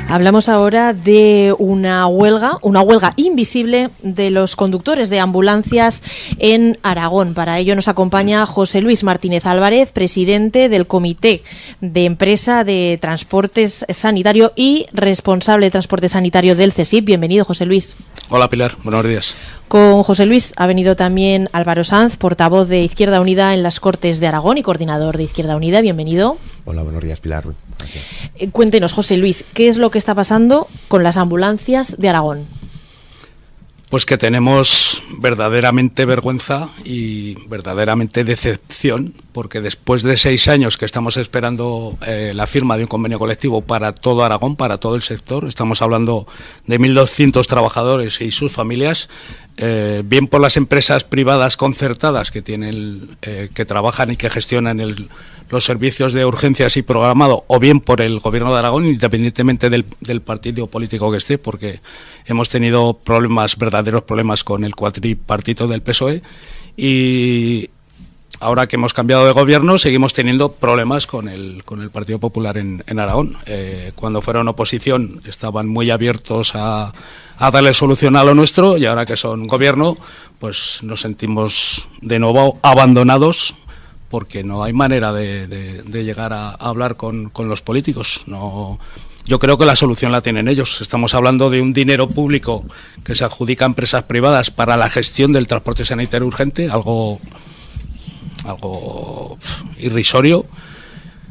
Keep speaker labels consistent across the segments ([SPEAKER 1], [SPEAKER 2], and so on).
[SPEAKER 1] Hablamos ahora de una huelga invisible de los conductores de ambulancias en Aragón. Para ello nos acompaña José Luis Martínez Álvarez, presidente del Comité de Empresa de Transportes Sanitario y responsable de Transporte Sanitario del CSIC. Bienvenido, José Luis.
[SPEAKER 2] Hola, Pilar. Buenos días.
[SPEAKER 1] Con José Luis ha venido también Álvaro Sanz, portavoz de Izquierda Unida en las Cortes de Aragón y coordinador de Izquierda Unida. Bienvenido.
[SPEAKER 3] Hola, buenos días, Pilar. Gracias.
[SPEAKER 1] Cuéntenos, José Luis, ¿qué es lo que está pasando con las ambulancias de Aragón?
[SPEAKER 2] Pues que tenemos verdaderamente vergüenza y verdaderamente decepción, porque después de 6 años que estamos esperando la firma de un convenio colectivo para todo Aragón, para todo el sector, estamos hablando de 1.200 trabajadores y sus familias, bien por las empresas privadas concertadas que tienen, que trabajan y que gestionan los servicios de urgencias y programado, o bien por el Gobierno de Aragón, independientemente del partido político que esté, porque hemos tenido verdaderos problemas con el cuatripartito del PSOE, y ahora que hemos cambiado de gobierno seguimos teniendo problemas con el Partido Popular en Aragón. Cuando fueron oposición estaban muy abiertos a darle solución a lo nuestro, y ahora que son gobierno pues nos sentimos de nuevo abandonados, porque no hay manera de llegar a hablar con los políticos. No, yo creo que la solución la tienen ellos. Estamos hablando de un dinero público que se adjudica a empresas privadas para la gestión del transporte sanitario urgente, algo irrisorio.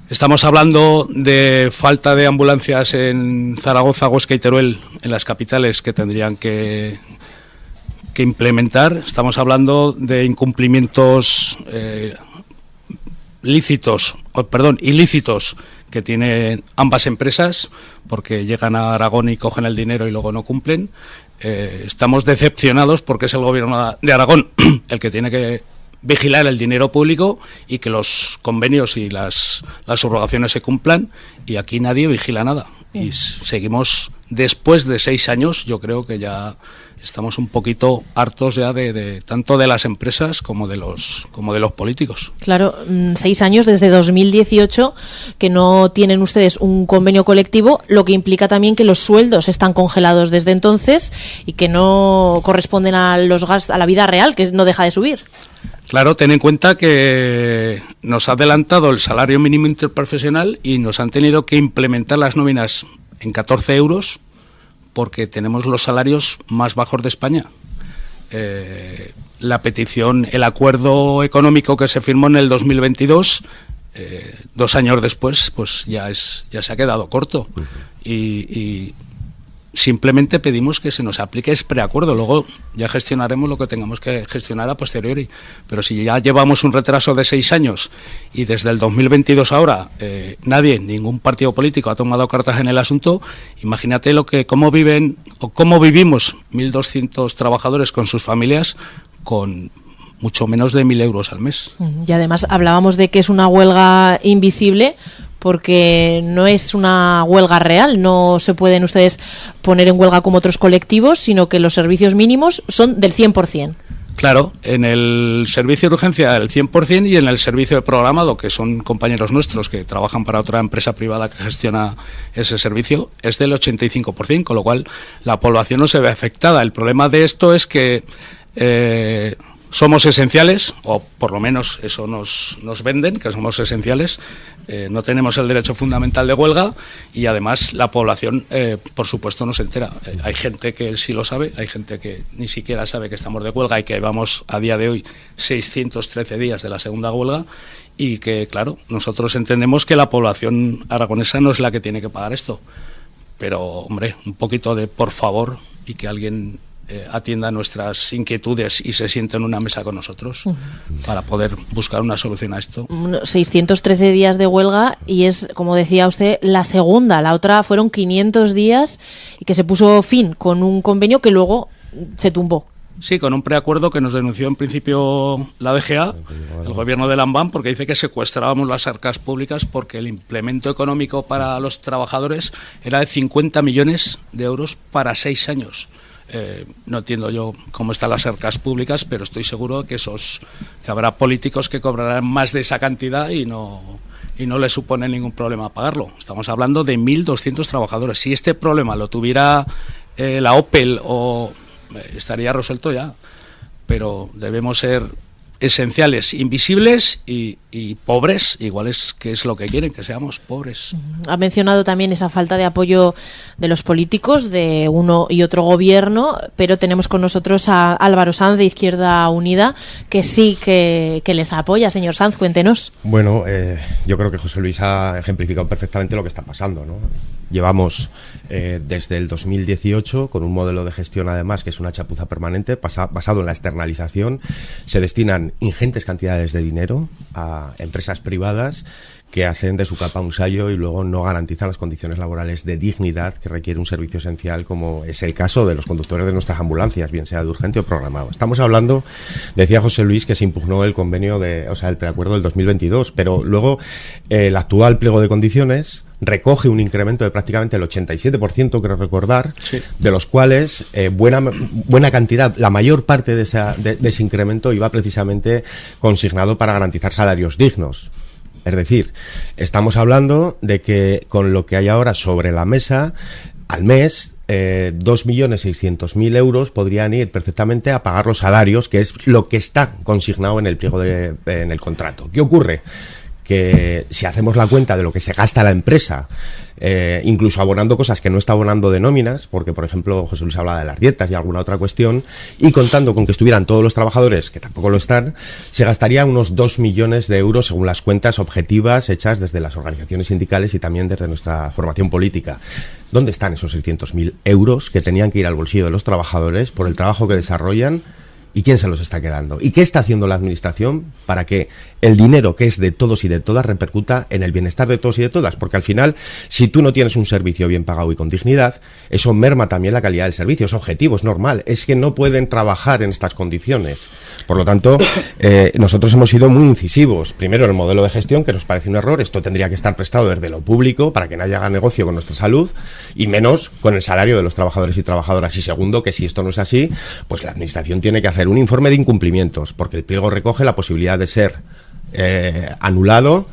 [SPEAKER 2] Estamos hablando de falta de ambulancias en Zaragoza, Huesca y Teruel, en las capitales, que tendrían que implementar. Estamos hablando de incumplimientos ilícitos que tienen ambas empresas, porque llegan a Aragón y cogen el dinero y luego no cumplen. Estamos decepcionados porque es el Gobierno de Aragón el que tiene que vigilar el dinero público y que los convenios y las subrogaciones se cumplan, y aquí nadie vigila nada. Y seguimos, después de 6 años, yo creo que ya estamos un poquito hartos ya de tanto de las empresas como de los políticos.
[SPEAKER 1] Claro, 6 años desde 2018 que no tienen ustedes un convenio colectivo, lo que implica también que los sueldos están congelados desde entonces y que no corresponden a los gastos, a la vida real, que no deja de subir.
[SPEAKER 2] Claro, ten en cuenta que nos ha adelantado el salario mínimo interprofesional y nos han tenido que implementar las nóminas en 14 euros, porque tenemos los salarios más bajos de España. La petición, el acuerdo económico que se firmó en el 2022, 2 años después, pues ya se ha quedado corto. Y simplemente pedimos que se nos aplique ese preacuerdo. Luego ya gestionaremos lo que tengamos que gestionar a posteriori. Pero si ya llevamos un retraso de 6 años y desde el 2022 ahora ningún partido político ha tomado cartas en el asunto, imagínate cómo vivimos 1.200 trabajadores con sus familias con mucho menos de 1.000 euros al mes.
[SPEAKER 1] Y además hablábamos de que es una huelga invisible, porque no es una huelga real, no se pueden ustedes poner en huelga como otros colectivos, sino que los servicios mínimos son del 100%.
[SPEAKER 2] Claro, en el servicio de urgencia el 100% y en el servicio de programado, que son compañeros nuestros que trabajan para otra empresa privada que gestiona ese servicio, es del 85%, con lo cual la población no se ve afectada. El problema de esto es que somos esenciales, o por lo menos eso nos venden, que somos esenciales. No tenemos el derecho fundamental de huelga y además la población, por supuesto, no se entera. Hay gente que sí lo sabe, hay gente que ni siquiera sabe que estamos de huelga y que llevamos a día de hoy 613 días de la segunda huelga, y que, claro, nosotros entendemos que la población aragonesa no es la que tiene que pagar esto. Pero, hombre, un poquito de por favor, y que alguien atienda nuestras inquietudes y se siente en una mesa con nosotros para poder buscar una solución a esto.
[SPEAKER 1] 613 días de huelga y es, como decía usted, la segunda. La otra fueron 500 días y que se puso fin con un convenio que luego se tumbó.
[SPEAKER 2] Sí, con un preacuerdo que nos denunció en principio la DGA, el gobierno de Lambán, porque dice que secuestrábamos las arcas públicas porque el implemento económico para los trabajadores era de 50 millones de euros para 6 años. No entiendo yo cómo están las arcas públicas, pero estoy seguro que habrá políticos que cobrarán más de esa cantidad y no y no le supone ningún problema pagarlo. Estamos hablando de 1.200 trabajadores. Si este problema lo tuviera la Opel, estaría resuelto ya, pero debemos ser esenciales, invisibles y pobres, igual es que es lo que quieren, que seamos pobres.
[SPEAKER 1] Ha mencionado también esa falta de apoyo de los políticos de uno y otro gobierno, pero tenemos con nosotros a Álvaro Sanz de Izquierda Unida, que sí que les apoya. Señor Sanz, cuéntenos.
[SPEAKER 3] Bueno, yo creo que José Luis ha ejemplificado perfectamente lo que está pasando, ¿no? Llevamos desde el 2018 con un modelo de gestión, además, que es una chapuza permanente, basado en la externalización. Se destinan ingentes cantidades de dinero a empresas privadas que hacen de su capa un sayo y luego no garantizan las condiciones laborales de dignidad que requiere un servicio esencial, como es el caso de los conductores de nuestras ambulancias, bien sea de urgente o programado. Estamos hablando, decía José Luis, que se impugnó el convenio el preacuerdo del 2022, pero luego el actual pliego de condiciones recoge un incremento de prácticamente el 87%, creo recordar, sí, de los cuales buena cantidad, la mayor parte de ese incremento iba precisamente consignado para garantizar salarios dignos. Es decir, estamos hablando de que con lo que hay ahora sobre la mesa, al mes, 2.600.000 euros podrían ir perfectamente a pagar los salarios, que es lo que está consignado en el pliego en el contrato. ¿Qué ocurre? Que si hacemos la cuenta de lo que se gasta la empresa, incluso abonando cosas que no está abonando de nóminas, porque por ejemplo José Luis hablaba de las dietas y alguna otra cuestión, y contando con que estuvieran todos los trabajadores, que tampoco lo están, se gastaría unos 2 millones de euros según las cuentas objetivas hechas desde las organizaciones sindicales y también desde nuestra formación política. ¿Dónde están esos 600.000 euros que tenían que ir al bolsillo de los trabajadores por el trabajo que desarrollan? ¿Y quién se los está quedando? ¿Y qué está haciendo la administración para que el dinero, que es de todos y de todas, repercuta en el bienestar de todos y de todas? Porque al final, si tú no tienes un servicio bien pagado y con dignidad, eso merma también la calidad del servicio. Es objetivo, es normal. Es que no pueden trabajar en estas condiciones. Por lo tanto, nosotros hemos sido muy incisivos. Primero, en el modelo de gestión, que nos parece un error. Esto tendría que estar prestado desde lo público para que nadie haga negocio con nuestra salud, y menos con el salario de los trabajadores y trabajadoras. Y segundo, que si esto no es así, pues la administración tiene que hacer un informe de incumplimientos, porque el pliego recoge la posibilidad de ser anulado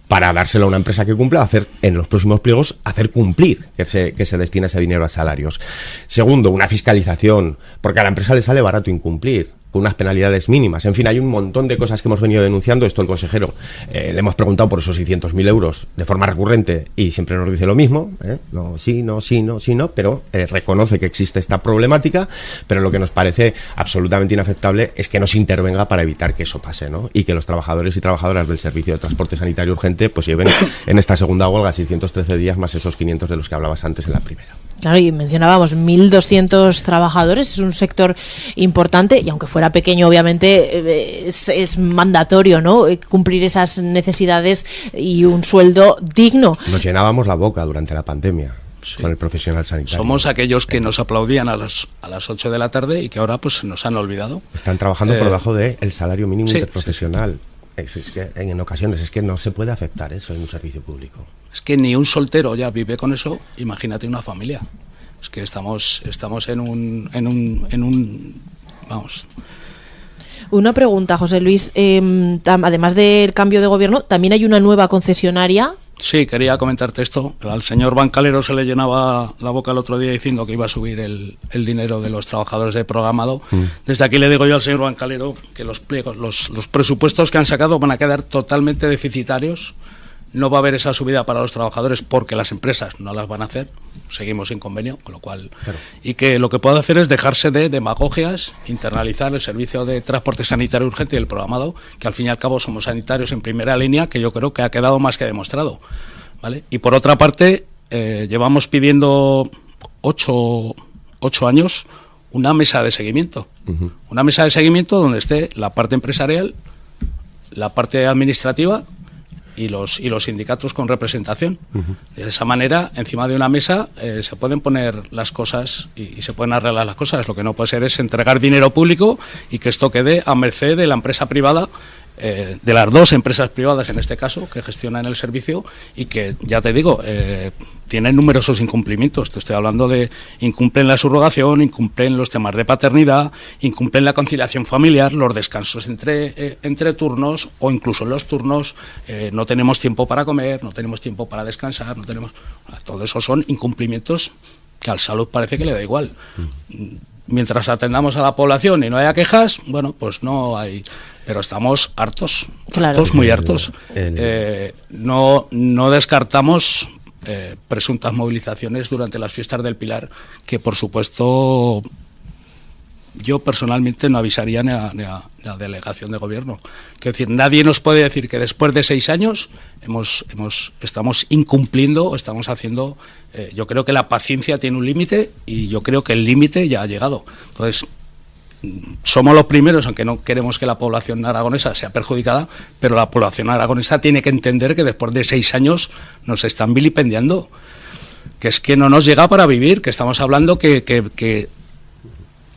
[SPEAKER 3] para dárselo a una empresa que cumpla, hacer en los próximos pliegos, hacer cumplir que se destina ese dinero a salarios. Segundo, una fiscalización, porque a la empresa le sale barato incumplir, con unas penalidades mínimas. En fin, hay un montón de cosas que hemos venido denunciando. Esto el consejero le hemos preguntado por esos 600.000 euros de forma recurrente y siempre nos dice lo mismo, no, sí, no, sí, no, sí, no, pero reconoce que existe esta problemática, pero lo que nos parece absolutamente inaceptable es que no se intervenga para evitar que eso pase, ¿no? Y que los trabajadores y trabajadoras del servicio de transporte sanitario urgente pues lleven en esta segunda huelga 613 días más esos 500 de los que hablabas antes en la primera.
[SPEAKER 1] Claro, y mencionábamos 1.200 trabajadores, es un sector importante, y aunque fuera pequeño, obviamente es mandatorio, ¿no?, cumplir esas necesidades y un sueldo digno.
[SPEAKER 3] Nos llenábamos la boca durante la pandemia. Sí. Con el profesional sanitario.
[SPEAKER 2] Somos aquellos que nos aplaudían a las 8 de la tarde y que ahora pues nos han olvidado.
[SPEAKER 3] Están trabajando por debajo del salario mínimo interprofesional. Sí. Es que en ocasiones es que no se puede aceptar eso en un servicio público.
[SPEAKER 2] Es que ni un soltero ya vive con eso, imagínate una familia. Es que estamos en un vamos.
[SPEAKER 1] Una pregunta, José Luis, además del cambio de gobierno, también hay una nueva concesionaria.
[SPEAKER 2] Sí, quería comentarte esto. Al señor Bancalero se le llenaba la boca el otro día diciendo que iba a subir el dinero de los trabajadores de programado. Desde aquí le digo yo al señor Bancalero que los pliegos, los presupuestos que han sacado van a quedar totalmente deficitarios. No va a haber esa subida para los trabajadores porque las empresas no las van a hacer. Seguimos sin convenio, con lo cual... Claro. Y que lo que puede hacer es dejarse de demagogias, internalizar el servicio de transporte sanitario urgente y el programado, que al fin y al cabo somos sanitarios en primera línea, que yo creo que ha quedado más que demostrado, ¿vale? Y por otra parte, llevamos pidiendo 8 años una mesa de seguimiento. Uh-huh. Una mesa de seguimiento donde esté la parte empresarial, la parte administrativa y los sindicatos con representación. Uh-huh. De esa manera, encima de una mesa se pueden poner las cosas y se pueden arreglar las cosas. Lo que no puede ser es entregar dinero público y que esto quede a merced de la empresa privada de las dos empresas privadas, en este caso, que gestionan el servicio y que, ya te digo, tienen numerosos incumplimientos. Te estoy hablando de incumplen la subrogación, incumplen los temas de paternidad, incumplen la conciliación familiar, los descansos entre turnos o incluso en los turnos no tenemos tiempo para comer, no tenemos tiempo para descansar, no tenemos... Todo eso son incumplimientos que al salud parece que le da igual. Mientras atendamos a la población y no haya quejas, bueno, pues no hay... Pero estamos hartos,
[SPEAKER 1] claro.
[SPEAKER 2] Muy hartos. No descartamos presuntas movilizaciones durante las fiestas del Pilar, que por supuesto yo personalmente no avisaría ni a la delegación de gobierno. Quiero decir, nadie nos puede decir que después de 6 años estamos incumpliendo o estamos haciendo... yo creo que la paciencia tiene un límite y yo creo que el límite ya ha llegado. Entonces, somos los primeros, aunque no queremos que la población aragonesa sea perjudicada, pero la población aragonesa tiene que entender que después de 6 años nos están vilipendiando, que es que no nos llega para vivir, que estamos hablando que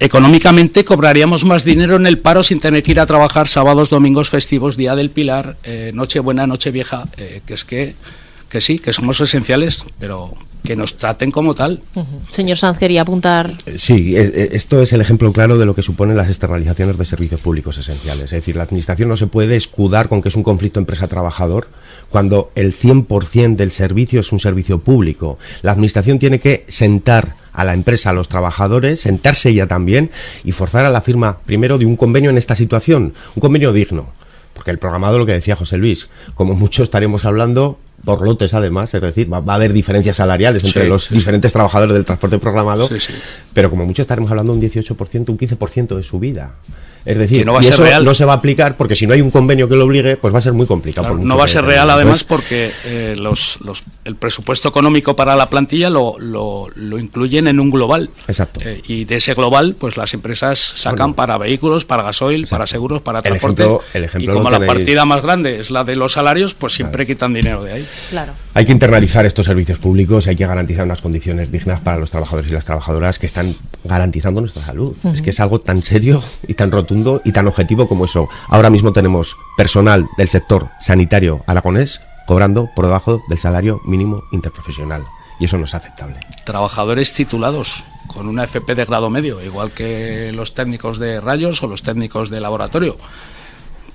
[SPEAKER 2] económicamente cobraríamos más dinero en el paro sin tener que ir a trabajar sábados, domingos, festivos, Día del Pilar, Nochebuena, Nochevieja, que es que sí, que somos esenciales, pero que nos traten como tal.
[SPEAKER 1] Señor Sanz, quería apuntar.
[SPEAKER 3] Sí, esto es el ejemplo claro de lo que suponen las externalizaciones de servicios públicos esenciales. Es decir, la administración no se puede escudar con que es un conflicto empresa-trabajador cuando el 100% del servicio es un servicio público. La administración tiene que sentar a la empresa, a los trabajadores, sentarse ella también y forzar a la firma, primero, de un convenio en esta situación, un convenio digno. Porque el programado, lo que decía José Luis, como mucho estaremos hablando por lotes además, es decir, va a haber diferencias salariales entre los diferentes trabajadores del transporte programado, pero como mucho estaremos hablando de un 18%, un 15% de subida. Es decir,
[SPEAKER 2] no va a ser
[SPEAKER 3] eso
[SPEAKER 2] real.
[SPEAKER 3] No se va a aplicar porque si no hay un convenio que lo obligue, pues va a ser muy complicado.
[SPEAKER 2] Claro,
[SPEAKER 3] por
[SPEAKER 2] no va a ser real además porque el presupuesto económico para la plantilla lo incluyen en un global.
[SPEAKER 3] Exacto.
[SPEAKER 2] Y de ese global, pues las empresas sacan para vehículos, para gasoil, para seguros, para transporte.
[SPEAKER 3] El ejemplo
[SPEAKER 2] y como la partida más grande es la de los salarios, pues siempre quitan dinero de ahí.
[SPEAKER 1] Claro.
[SPEAKER 3] Hay que internalizar estos servicios públicos, hay que garantizar unas condiciones dignas para los trabajadores y las trabajadoras que están garantizando nuestra salud. Es que es algo tan serio y tan rotundo y tan objetivo como eso. Ahora mismo tenemos personal del sector sanitario aragonés cobrando por debajo del salario mínimo interprofesional y eso no es aceptable.
[SPEAKER 2] Trabajadores titulados con una FP de grado medio, igual que los técnicos de rayos o los técnicos de laboratorio,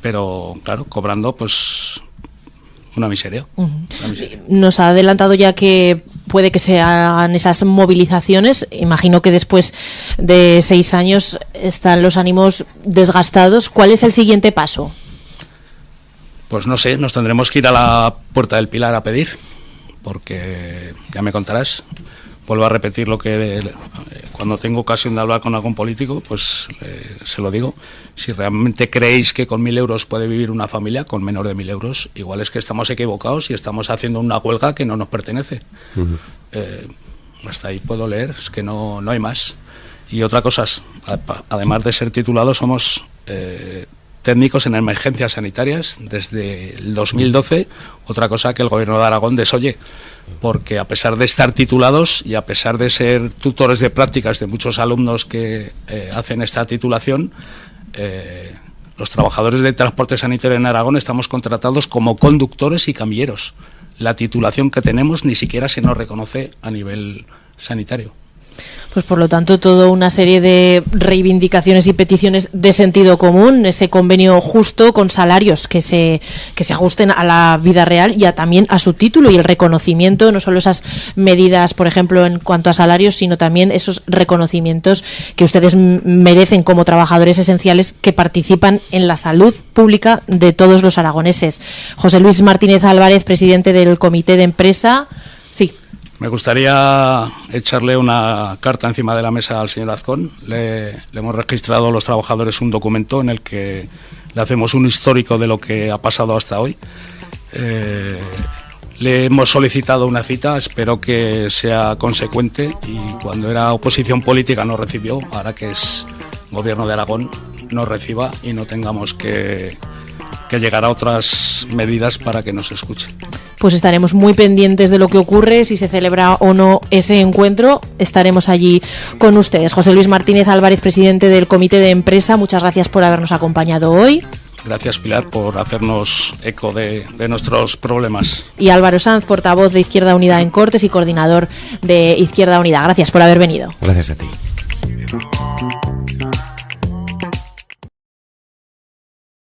[SPEAKER 2] pero claro, cobrando pues una miseria. Una miseria.
[SPEAKER 1] Nos ha adelantado ya que puede que se hagan esas movilizaciones. Imagino que después de 6 años están los ánimos desgastados. ¿Cuál es el siguiente paso?
[SPEAKER 2] Pues no sé, nos tendremos que ir a la Puerta del Pilar a pedir, porque ya me contarás. Vuelvo a repetir lo que cuando tengo ocasión de hablar con algún político, pues se lo digo. Si realmente creéis que con 1.000 euros puede vivir una familia, con menos de 1.000 euros, igual es que estamos equivocados y estamos haciendo una huelga que no nos pertenece. Hasta ahí puedo leer, es que no hay más. Y otra cosa, además de ser titulados, somos técnicos en emergencias sanitarias desde el 2012, otra cosa que el gobierno de Aragón desoye, porque a pesar de estar titulados y a pesar de ser tutores de prácticas de muchos alumnos que hacen esta titulación, los trabajadores del transporte sanitario en Aragón estamos contratados como conductores y camilleros. La titulación que tenemos ni siquiera se nos reconoce a nivel sanitario.
[SPEAKER 1] Pues por lo tanto, toda una serie de reivindicaciones y peticiones de sentido común, ese convenio justo con salarios que se ajusten a la vida real y también a su título y el reconocimiento, no solo esas medidas, por ejemplo, en cuanto a salarios, sino también esos reconocimientos que ustedes merecen como trabajadores esenciales que participan en la salud pública de todos los aragoneses. José Luis Martínez Álvarez, presidente del Comité de Empresa. Sí.
[SPEAKER 2] Me gustaría echarle una carta encima de la mesa al señor Azcón. Le hemos registrado a los trabajadores un documento en el que le hacemos un histórico de lo que ha pasado hasta hoy. Le hemos solicitado una cita, espero que sea consecuente y cuando era oposición política no recibió, ahora que es gobierno de Aragón nos reciba y no tengamos que llegar a otras medidas para que nos escuche.
[SPEAKER 1] Pues estaremos muy pendientes de lo que ocurre, si se celebra o no ese encuentro, estaremos allí con ustedes. José Luis Martínez Álvarez, presidente del Comité de Empresa, muchas gracias por habernos acompañado hoy.
[SPEAKER 2] Gracias, Pilar, por hacernos eco de nuestros problemas.
[SPEAKER 1] Y Álvaro Sanz, portavoz de Izquierda Unida en Cortes y coordinador de Izquierda Unida. Gracias por haber venido.
[SPEAKER 3] Gracias a ti.